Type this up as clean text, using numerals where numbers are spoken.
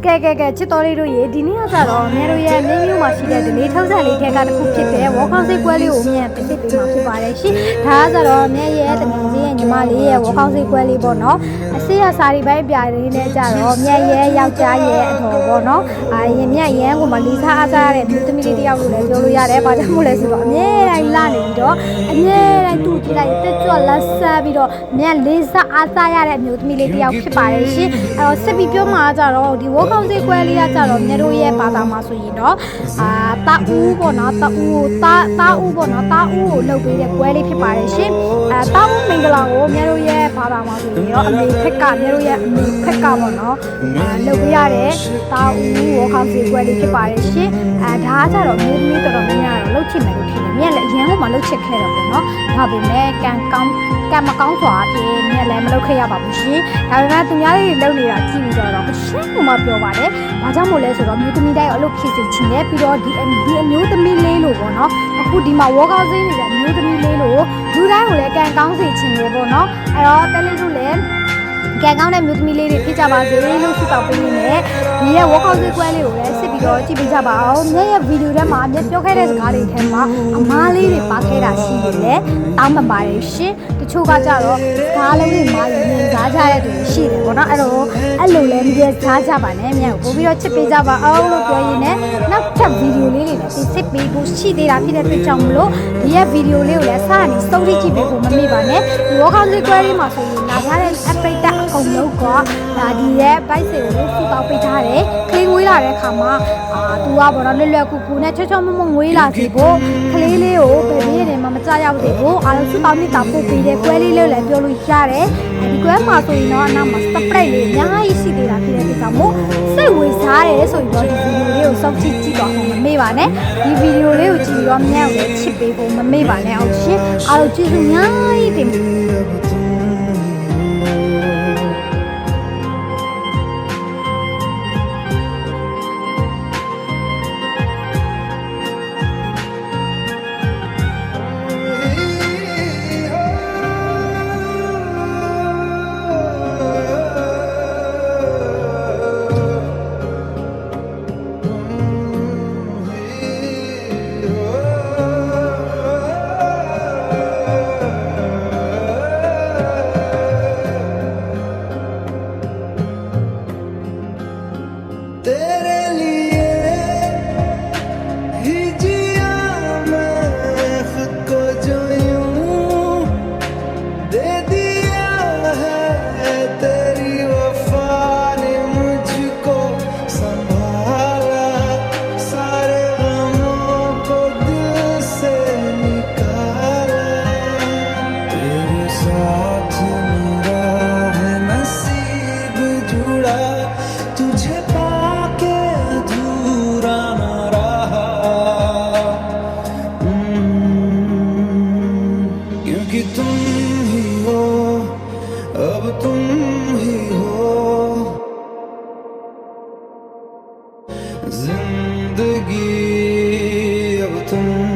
ကချစ်တော်လေးတို့ရေဒီနေ့ကကြတော့မြန်တို့ရဲ့မင်းမျိုးမှာရှိတဲ့ဒီလေးထောက်ဆက်လေးထက်ကတစ်ခုဖြစ်တဲ့ဝေါခေါင်းစိတ်ကွဲလေးကိုမြန်ပြစ်ပေးမှာဖြစ်ပါတယ်ရှင်ဒါကကြတော့မြန်ရဲ့တမန်ကြီးရဲ့ညီမလေးရဲ့ဝေါခေါင်းစိတ်ကွဲလေးပေါ့နော်အစေးရစာရီပိုင်းပြလေးနဲ့ကြတော့မြန်ရဲ့ယောက်ျားရဲ့အတော်ပေါ့နော်ရင်မြန်ရန်ကိုမလီစားအားစားရတဲ့မြို့သမီးလေးတယောက်လို့လည်းပြောလို့ရတယ်ဘာကြောင့်မို့လဲဆိုတော့အမြဲတမ်းလာနေပြီးတော့အမြဲတမ်းတူကြည့်လိုက်တက်ကြွလက်ဆက်ပြီးတော့မြန်လေးစားအားစားရတဲ့မြို့သမီးလေးတယောက်ဖြစ်ပါတယ်ရှင်အဲ့တော့စစ်ပြီးပြောမှာကြတော့ဒီဝေါခေါင်းစိတ်ကွဲလေးကကြတော့မြန်တို့ရဲ့ဘာသာမှာဆိုရင်တော့တာဦးပေါ့နော်တာဦးကိုတာဦးပေါ့နော်တာဦးကိုလှုပ်ပေးတဲ့ကွဲလေးဖြစ်ပါတယ်ရှင်တာဦးမင်္ဂလာကိုမြန်တို့ရဲ့ဘာသာမှာဆိုရင်တော့အမေခက်ကမြန်တို့ရဲ့အမေခက်ကပေါ့နော်လှုပ်ပေးရတဲ့တာဦးဝေါခေါင်းစိတ်ကွဲလေးဖြစ်ပါတယ်ရှင်ဒါကကြတော့မျိုးသမီးတော်တော်များများတော့လှုပ်ချင်မယ်လို့ထင်တယ်မြန်လည်းအရင်ကမှလှုပ်ချစ်ခဲ့တော့ပေါ့နော်ဒါပေမဲ့ကံမကောင်းစွာအဖြစ်မြန်လည်းမလှုပ်ခဲ့ရပါဘူးရှင်ဒါပေမဲ့သူများတွေလှုပ်နေတာကြည့်ပြီးတော့ရှင်းမှပြောပါတယ်ဘာကြောင့်မို့လဲဆိုတော့မျိုးသမီးတိုင်းအလုပ်ဖြစ်စေချင်တယ်ပြီးတော့ဒီအမျိုးသမီးလေးလို့ပေါ့နော်အခုဒီမှာဝေါကောင်းစိမ့်နေတဲ့အမျိုးသမီးလေးလို့လူတိုင်းကိုလည်းကံကောင်းစေချင်တယ်ပေါ့နော်အဲ့တော့တဲလေးတို့လည်းကံကောင်းတဲ့မျိုးသမီးလေးတွေဖြစ်ကြပါစေလို့ဆုတောင်းပေးနေတယ်ဒီရဲ့ဝေါကောင်းစိကွဲလေးကိုလည်းစစ်ပြီးတော့ကြည့်ပေးကြပါအောင်မြရဲ့ဗီဒီယိုထဲမှာအမြဲပြောခဲ့တဲ့စကားတွေထဲမှာအမားလေးတွေပါခဲ့တာရှိတယ်လေတောင်းပန်ပါတယ်ရှင်တချို့ကကြတော့စကားလုံးတွေမှာရင်စားကြတဲ့သူရှိတယ်ပေါ့နော်အဲ့လိုလည်းမြဲစားကြပါနဲ့မြကိုပို့ပြီးတော့ချစ်ပေးကြပါအောင်လို့ပြောရင်းနဲ့နောက်ထပ်ဗီဒီယိုလေးတွေလည်းစစ်ပေးဖို့ရှိသေးတာဖြစ်တဲ့အတွက်ကြောင့်မလို့ဒီရဲ့ဗီဒီယိုလေးကိုလည်းစကနေစုံကြည့်ပေးဖို့မမေ့ပါနဲ့ဒီဝေါကောင်းစိကွဲလေးမှာဆိုရင်လာထားတဲ့အပိတ်အကုန်လုံးကဒါဒီရဲ့ဘိုက်စေကိုစုပေါင်းပေးထားတယ်ခလေးငွေးလာတဲ့ခါမှာသူကဘောတော့လွယ်လွယ်ကူကူနဲ့ချောချောမမငွေးလာစီဖို့ခလေးလေးကိုဘယ်နည်းနဲ့မှမကြရောက်သေးဘူးအားလုံးစုပေါင်းနေတာပို့ပေးတယ်ကွဲလေးလေးလည်းပြောလို့ရတယ်ဒီကွဲမှာဆိုရင်တော့အနောက်မှာစပရိတ်လေးအများကြီးရှိသေးတာဖြစ်တဲ့အတွက်ကြောင့်မို့စိတ်ဝင်စားတယ်ဆိုရင်တော့ဒီဗီဒီယိုလေးကိုစောင့်ကြည့်တော့မမေ့ပါနဲ့ဒီဗီဒီယိုလေးကိုကြည့်ပြီးတော့မြန်ကိုချစ်ပေးဖို့မမေ့ပါနဲ့အောင်ရှင်အားလုံးကျေးဇူးအများကြီးတင်जिंदगी अब तुम